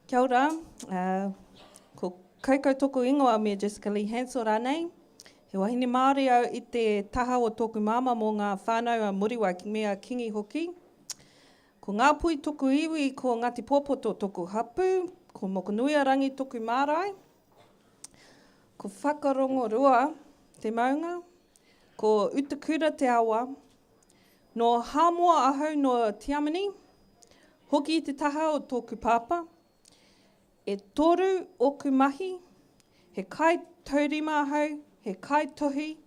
Kia ora, ko Coco toko ingoa me Jessica Lee Hansel rānei. He wahine Māori au I te taha o tōku māma mō ngā whānau a Muriwa ki mea kingi hoki. Ko ngā pui tōku iwi ko Ngāti Pōpoto tōku hapu, ko Mokunuia rangi tōku mārai. Ko whakarongo rua te maunga, ko utukura te awa, no hāmoa ahau no Tiamani, hoki I te taha o tōku pāpa, e toru oku mahi, he kai taurima ahau, he kai tohi,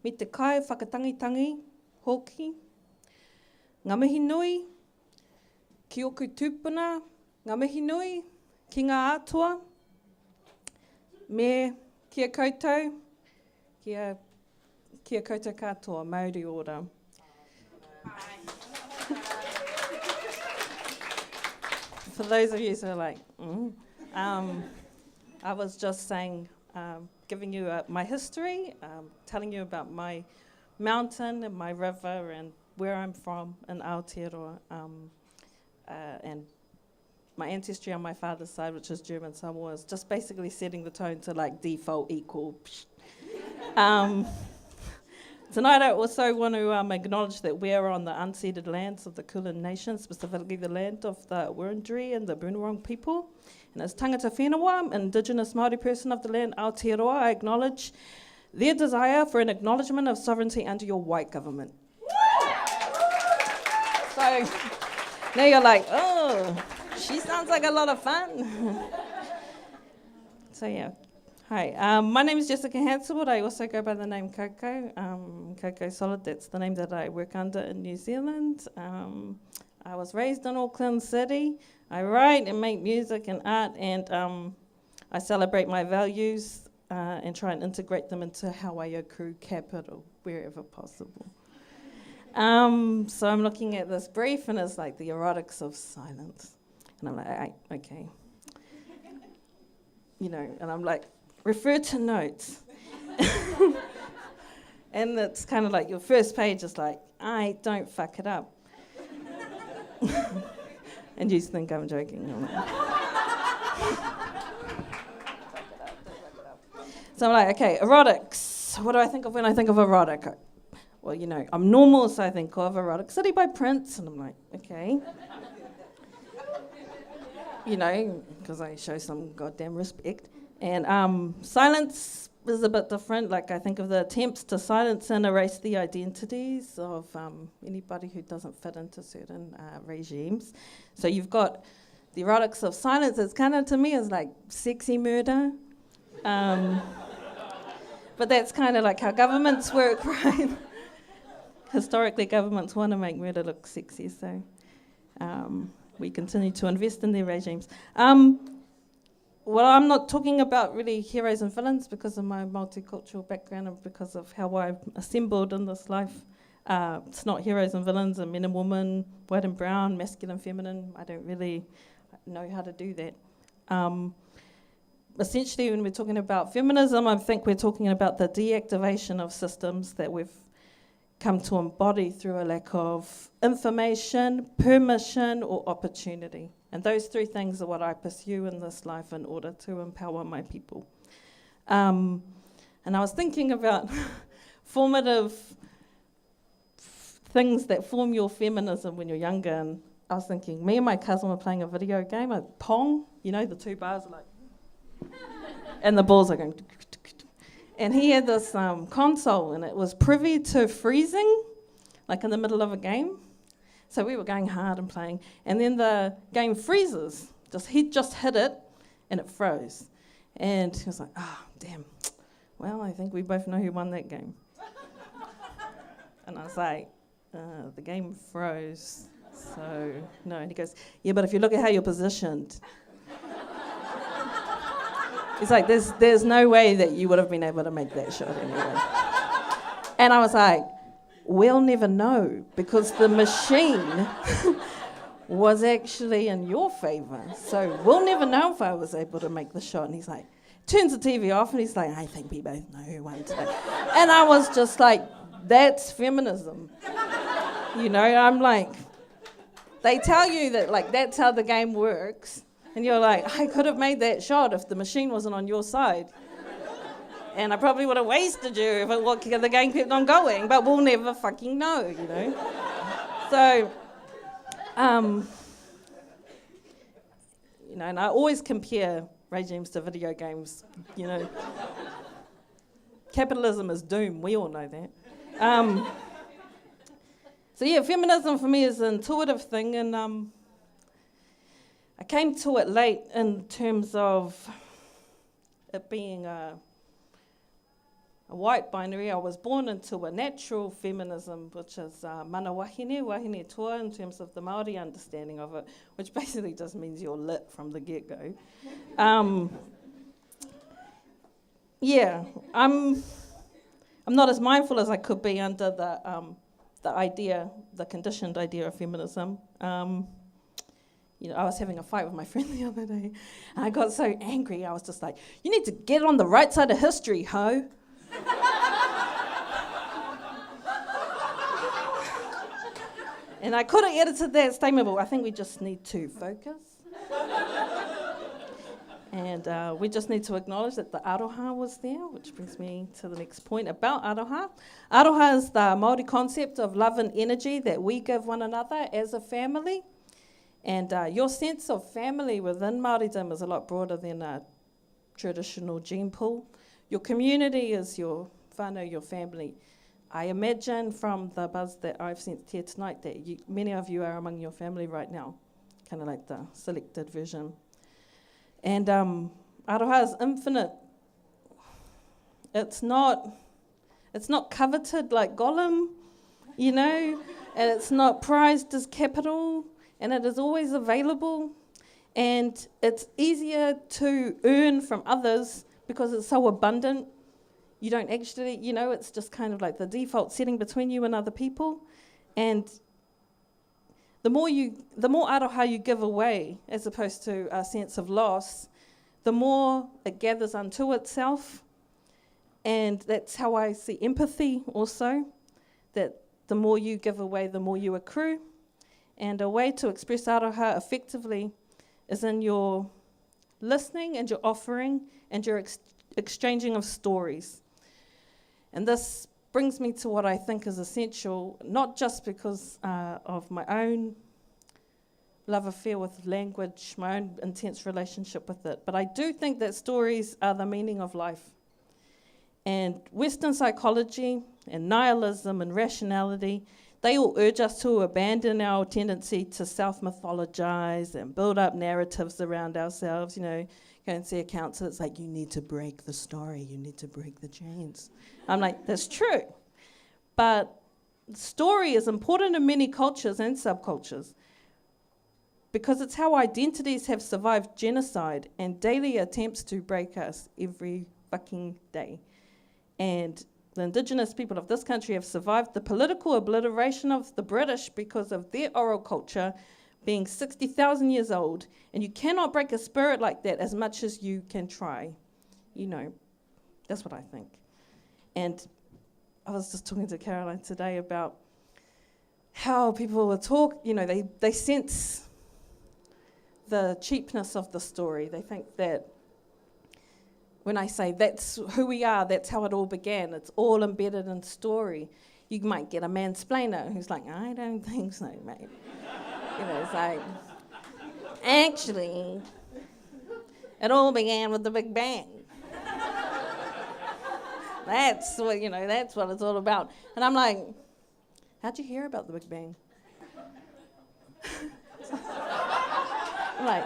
me te kai whakatangitangi, hoki. Ngā mihi nui, ki oku tūpuna, ngā mihi nui, ki ngā atua, me kia koutou, kia koutou katoa, Māori ora. For those of you who are like, I was just saying, giving you my history, telling you about my mountain and my river and where I'm from in Aotearoa, and my ancestry on my father's side, which is German Samoa, just basically setting the tone to like default equal. Tonight I also want to acknowledge that we're on the unceded lands of the Kulin Nation, specifically the land of the Wurundjeri and the Boonwurrung people. And as tangata whenua, Indigenous Māori person of the land, Aotearoa, I acknowledge their desire for an acknowledgement of sovereignty under your white government. So now you're like, oh, she sounds like a lot of fun. So yeah. Hi, my name is Jessica Hansel. I also go by the name Coco. Coco Solid, that's the name that I work under in New Zealand. I was raised in Auckland City. I write and make music and art, and I celebrate my values and try and integrate them into how I accrue capital wherever possible. So I'm looking at this brief, and it's like the erotics of silence. And I'm like, okay. You know, and I'm like, refer to notes. And it's kind of like your first page is like, don't fuck it up. And you think I'm joking. So I'm like, okay, erotics. What do I think of when I think of erotic? Well, you know, I'm normal, so I think of Erotic City by Prince, and I'm like, okay. You know, because I show some goddamn respect. And silence is a bit different. Like, I think of the attempts to silence and erase the identities of anybody who doesn't fit into certain regimes. So you've got the erotics of silence. It's kind of, to me, is like sexy murder. But that's kind of like how governments work, right? Historically, governments want to make murder look sexy, so we continue to invest in their regimes. Well, I'm not talking about really heroes and villains because of my multicultural background and because of how I've assembled in this life. It's not heroes and villains and men and women, white and brown, masculine, feminine. I don't really know how to do that. Essentially, when we're talking about feminism, I think we're talking about the deactivation of systems that we've come to embody through a lack of information, permission, or opportunity. And those three things are what I pursue in this life in order to empower my people. And I was thinking about formative things that form your feminism when you're younger, and I was thinking, me and my cousin were playing a video game, a Pong, you know, the two bars are like, and the balls are going, and he had this console, and it was privy to freezing, like in the middle of a game. So we were going hard and playing, and then the game freezes. He just hit it, and it froze. And he was like, damn. Well, I think we both know who won that game. And I was like, the game froze, so no. And he goes, yeah, but if you look at how you're positioned. He's like, there's no way that you would have been able to make that shot anyway. And I was like, we'll never know, because the machine was actually in your favour. So we'll never know if I was able to make the shot. And he's like, turns the TV off, and he's like, I think we both know who won today. And I was just like, that's feminism. You know, I'm like, they tell you that, like, that's how the game works. And you're like, I could have made that shot if the machine wasn't on your side. And I probably would have wasted you if the game kept on going, but we'll never fucking know, you know? So, you know, and I always compare regimes to video games, you know. Capitalism is doom, we all know that. So yeah, feminism for me is an intuitive thing, and I came to it late in terms of it being a white binary. I was born into a natural feminism, which is mana wahine toa, in terms of the Māori understanding of it, which basically just means you're lit from the get-go. Yeah, I'm not as mindful as I could be under the conditioned idea of feminism. You know, I was having a fight with my friend the other day, and I got so angry. I was just like, "You need to get on the right side of history, ho." And I could have edited that statement, but I think we just need to focus. And we just need to acknowledge that the aroha was there, which brings me to the next point about aroha. Aroha is the Māori concept of love and energy that we give one another as a family. And your sense of family within Māoridom is a lot broader than a traditional gene pool. Your community is your whānau, your family. I imagine from the buzz that I've sensed here tonight that many of you are among your family right now, kind of like the selected version. And aroha is infinite. It's not coveted like Gollum, you know, and it's not prized as capital, and it is always available, and it's easier to earn from others because it's so abundant. You don't actually, you know, it's just kind of like the default setting between you and other people. And the more aroha you give away, as opposed to a sense of loss, the more it gathers unto itself. And that's how I see empathy also, that the more you give away, the more you accrue. And a way to express aroha effectively is in your listening and your offering and your exchanging of stories. And this brings me to what I think is essential, not just because of my own love affair with language, my own intense relationship with it, but I do think that stories are the meaning of life. And Western psychology and nihilism and rationality, they all urge us to abandon our tendency to self-mythologize and build up narratives around ourselves. You know, go and see a counselor, it's like, you need to break the story, you need to break the chains. I'm like, that's true. But story is important in many cultures and subcultures because it's how identities have survived genocide and daily attempts to break us every fucking day. And the Indigenous people of this country have survived the political obliteration of the British because of their oral culture being 60,000 years old, and you cannot break a spirit like that as much as you can try. You know, that's what I think. And I was just talking to Caroline today about how people will talk, you know, they sense the cheapness of the story. They think that when I say that's who we are, that's how it all began, it's all embedded in story, you might get a mansplainer who's like, I don't think so, mate. You know, it's like, actually, it all began with the Big Bang. That's what, you know, that's what it's all about. And I'm like, how'd you hear about the Big Bang? I'm like,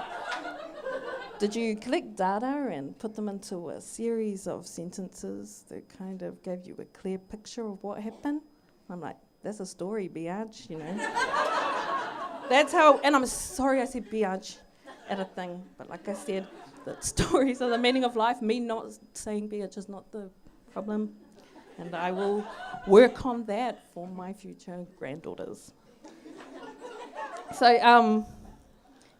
did you collect data and put them into a series of sentences that kind of gave you a clear picture of what happened? I'm like, that's a story, biatch, you know. That's how, and I'm sorry I said biatch at a thing, but like I said, that stories are the meaning of life. Me not saying biatch is not the problem, and I will work on that for my future granddaughters. So,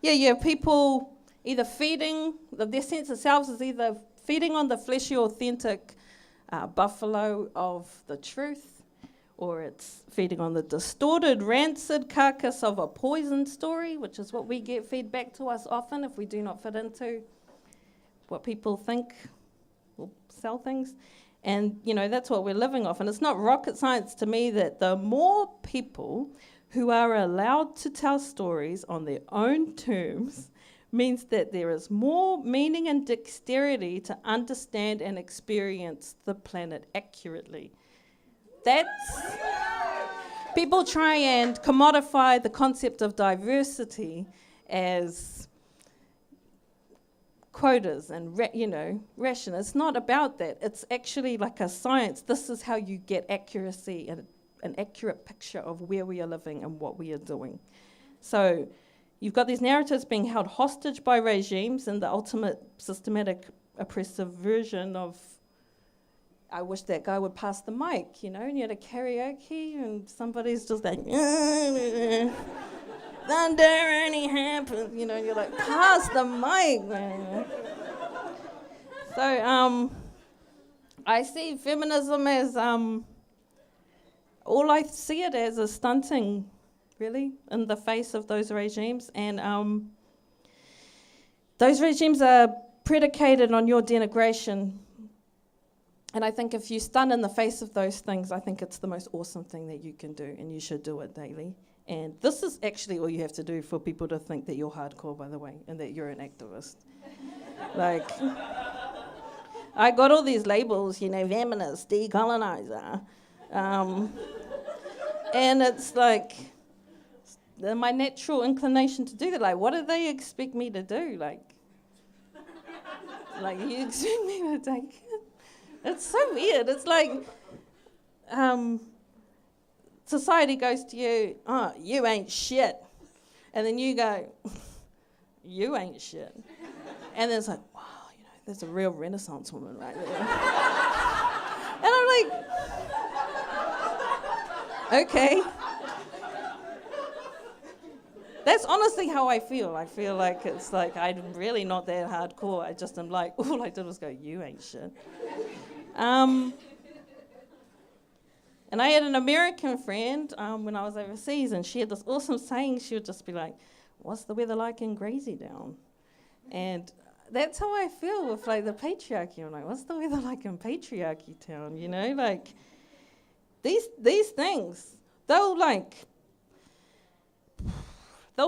yeah, you have people either feeding, their sense of selves is either feeding on the fleshy, authentic buffalo of the truth, or it's feeding on the distorted, rancid carcass of a poisoned story, which is what we get fed back to us often if we do not fit into what people think will sell things. And, that's what we're living off. And it's not rocket science to me that the more people who are allowed to tell stories on their own terms means that there is more meaning and dexterity to understand and experience the planet accurately. People try and commodify the concept of diversity as quotas and ration. It's not about that. It's actually like a science. This is how you get accuracy and an accurate picture of where we are living and what we are doing. So you've got these narratives being held hostage by regimes, and the ultimate systematic oppressive version of, I wish that guy would pass the mic, and you had a karaoke and somebody's just like, thunder only happens, you're like, pass the mic, man. So I see feminism as, all I see it as is stunting, really, in the face of those regimes. And those regimes are predicated on your denigration. And I think if you stun in the face of those things, I think it's the most awesome thing that you can do, and you should do it daily. And this is actually all you have to do for people to think that you're hardcore, by the way, and that you're an activist. Like, I got all these labels, feminist, decolonizer. And it's like my natural inclination to do that. Like, what do they expect me to do? Like you expect me to take it? It's so weird. It's like society goes to you, oh, you ain't shit. And then you go, you ain't shit. And then it's like, wow, there's a real Renaissance woman right there. And I'm like, okay. That's honestly how I feel. I feel like it's like I'm really not that hardcore. I just am like, all I did was go, you ain't shit. And I had an American friend when I was overseas, and she had this awesome saying. She would just be like, what's the weather like in Grazietown? And that's how I feel with like the patriarchy. I'm like, what's the weather like in patriarchy town? Like these things, they'll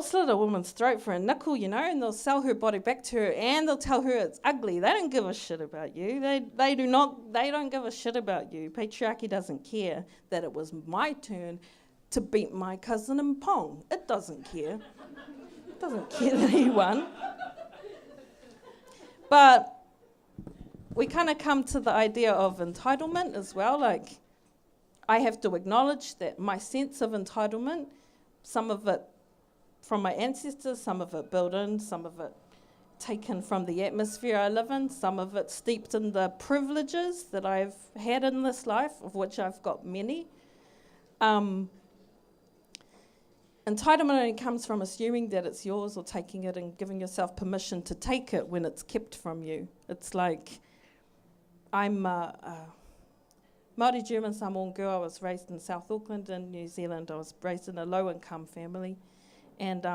slit a woman's throat for a nickel, and they'll sell her body back to her, and they'll tell her it's ugly. They don't give a shit about you. They don't give a shit about you. Patriarchy doesn't care that it was my turn to beat my cousin in Pong. It doesn't care. It doesn't care that he won. But we kind of come to the idea of entitlement as well. Like, I have to acknowledge that my sense of entitlement, some of it from my ancestors, some of it built in, some of it taken from the atmosphere I live in, some of it steeped in the privileges that I've had in this life, of which I've got many. Entitlement only comes from assuming that it's yours, or taking it and giving yourself permission to take it when it's kept from you. It's like, I'm a Māori German Samoan girl. I was raised in South Auckland in New Zealand. I was raised in a low-income family. And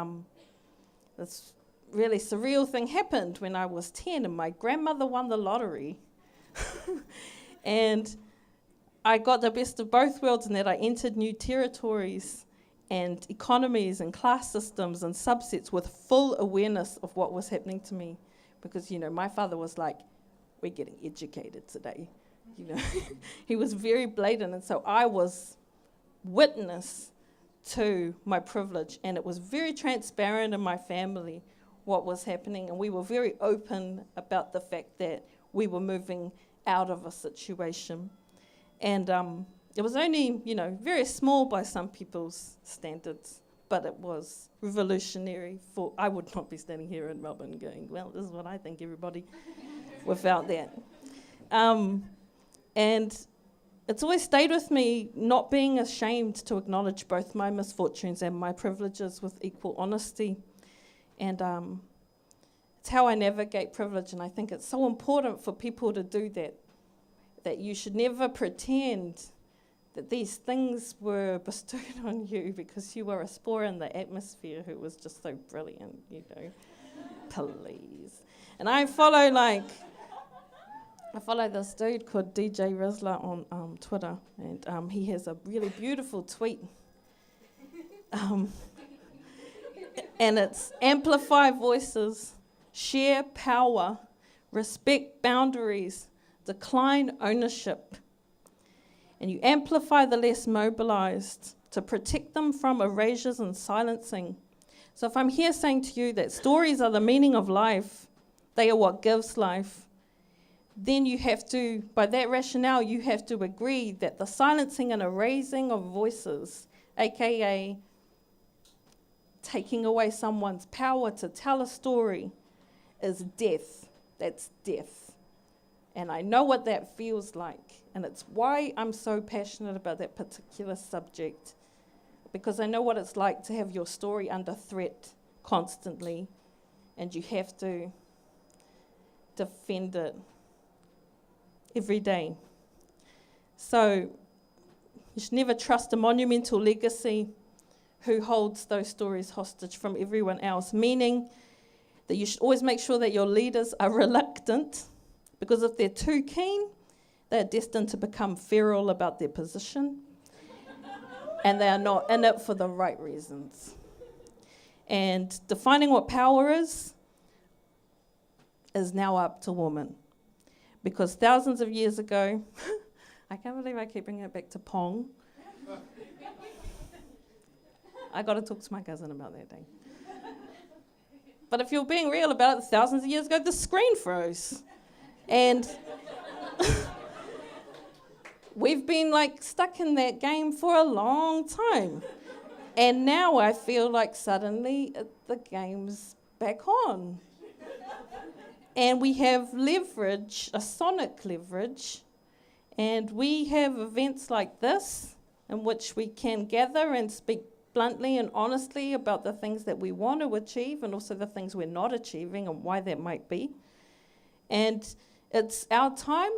this really surreal thing happened when I was 10, and my grandmother won the lottery. And I got the best of both worlds in that I entered new territories and economies and class systems and subsets with full awareness of what was happening to me. Because, my father was like, we're getting educated today. He was very blatant. And so I was witness to my privilege. And it was very transparent in my family what was happening. And we were very open about the fact that we were moving out of a situation. And it was only, very small by some people's standards, but it was revolutionary for, I would not be standing here in Melbourne going, well, this is what I think, everybody, without that. And it's always stayed with me, not being ashamed to acknowledge both my misfortunes and my privileges with equal honesty. And it's how I navigate privilege, and I think it's so important for people to do that, that you should never pretend that these things were bestowed on you because you were a spore in the atmosphere who was just so brilliant, Please. And I follow this dude called DJ Rizla on Twitter, and he has a really beautiful tweet. And it's amplify voices, share power, respect boundaries, decline ownership. And you amplify the less mobilized to protect them from erasures and silencing. So if I'm here saying to you that stories are the meaning of life, they are what gives life, then you have to, by that rationale, you have to agree that the silencing and erasing of voices, aka taking away someone's power to tell a story, is death. That's death. And I know what that feels like. And it's why I'm so passionate about that particular subject. Because I know what it's like to have your story under threat constantly. And you have to defend it every day. So you should never trust a monumental legacy who holds those stories hostage from everyone else. Meaning that you should always make sure that your leaders are reluctant, because if they're too keen, they're destined to become feral about their position, and they are not in it for the right reasons. And defining what power is now up to women. Because thousands of years ago, I can't believe I keep bringing it back to Pong. I got to talk to my cousin about that day. But if you're being real about it, thousands of years ago, the screen froze. And we've been stuck in that game for a long time. And now I feel like suddenly the game's back on. And we have leverage, a sonic leverage, and we have events like this in which we can gather and speak bluntly and honestly about the things that we want to achieve and also the things we're not achieving and why that might be. And it's our time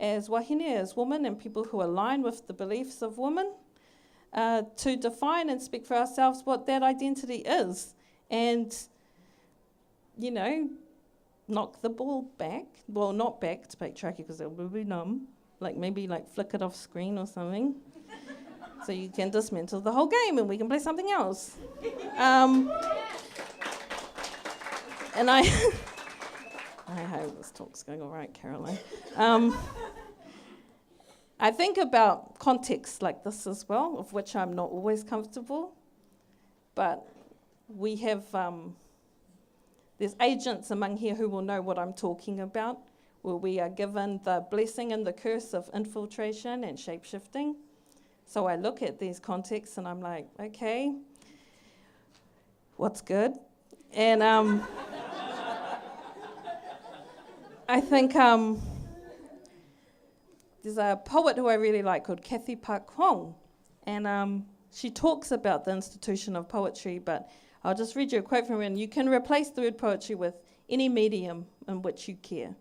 as wahine, as women and people who align with the beliefs of women, to define and speak for ourselves what that identity is. And, knock the ball back. Well, not back to backtrack because it will be numb. Maybe flick it off screen or something. So you can dismantle the whole game and we can play something else. And I hope this talk's going all right, Caroline. I think about contexts like this as well, of which I'm not always comfortable. But we have, there's agents among here who will know what I'm talking about, where we are given the blessing and the curse of infiltration and shape-shifting. So I look at these contexts and I'm like, okay, what's good? And I think there's a poet who I really like called Kathy Park Hong, and she talks about the institution of poetry, but I'll just read you a quote from her, and you can replace the word poetry with any medium in which you care.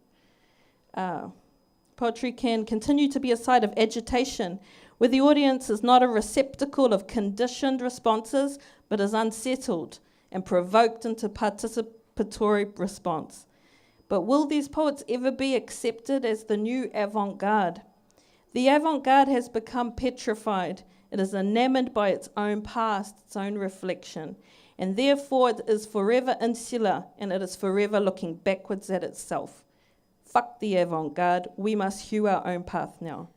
Poetry can continue to be a site of agitation, where the audience is not a receptacle of conditioned responses, but is unsettled and provoked into participatory response. But will these poets ever be accepted as the new avant-garde? The avant-garde has become petrified. It is enamored by its own past, its own reflection, and therefore it is forever insular, and it is forever looking backwards at itself. Fuck the avant-garde, we must hew our own path now.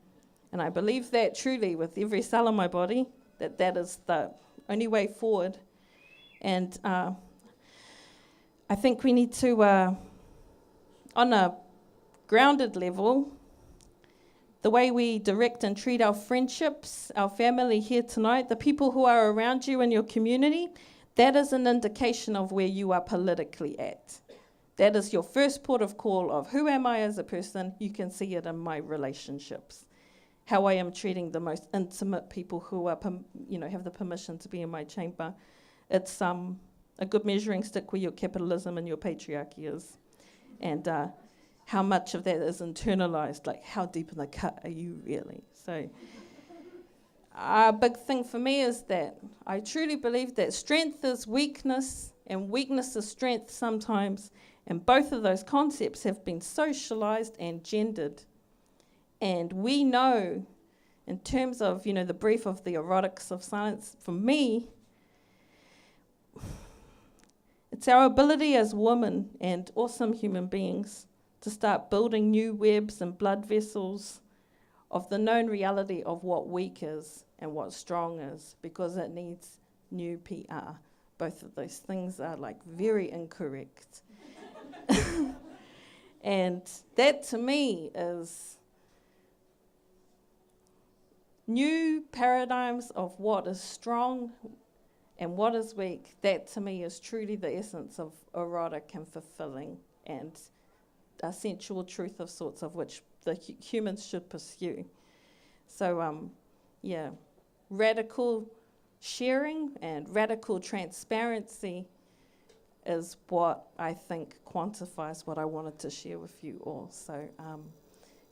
And I believe that truly with every cell in my body, that is the only way forward. And I think we need to, on a grounded level, the way we direct and treat our friendships, our family here tonight, the people who are around you in your community, that is an indication of where you are politically at. That is your first port of call of who am I as a person. You can see it in my relationships, how I am treating the most intimate people who are, have the permission to be in my chamber. It's a good measuring stick where your capitalism and your patriarchy is, and how much of that is internalized. Like, how deep in the cut are you really? So, a big thing for me is that I truly believe that strength is weakness and weakness is strength sometimes, and both of those concepts have been socialized and gendered. And we know, in terms of, the brief of the erotics of silence, for me, it's our ability as women and awesome human beings to start building new webs and blood vessels of the known reality of what weak is and what strong is, because it needs new PR. Both of those things are very incorrect. And that to me is new paradigms of what is strong and what is weak. That to me is truly the essence of erotic and fulfilling and a sensual truth of sorts of which the humans should pursue. So, radical sharing and radical transparency is what I think quantifies what I wanted to share with you all. So,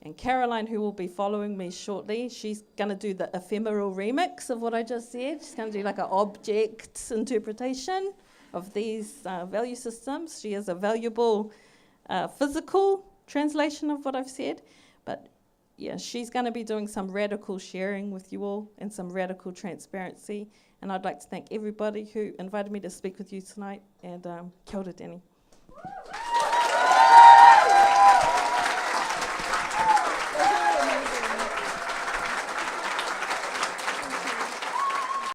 and Caroline, who will be following me shortly, she's going to do the ephemeral remix of what I just said. She's going to do an object interpretation of these value systems. She is a valuable physical translation of what I've said. But yeah, she's going to be doing some radical sharing with you all and some radical transparency. And I'd like to thank everybody who invited me to speak with you tonight. And kia ora, Danny.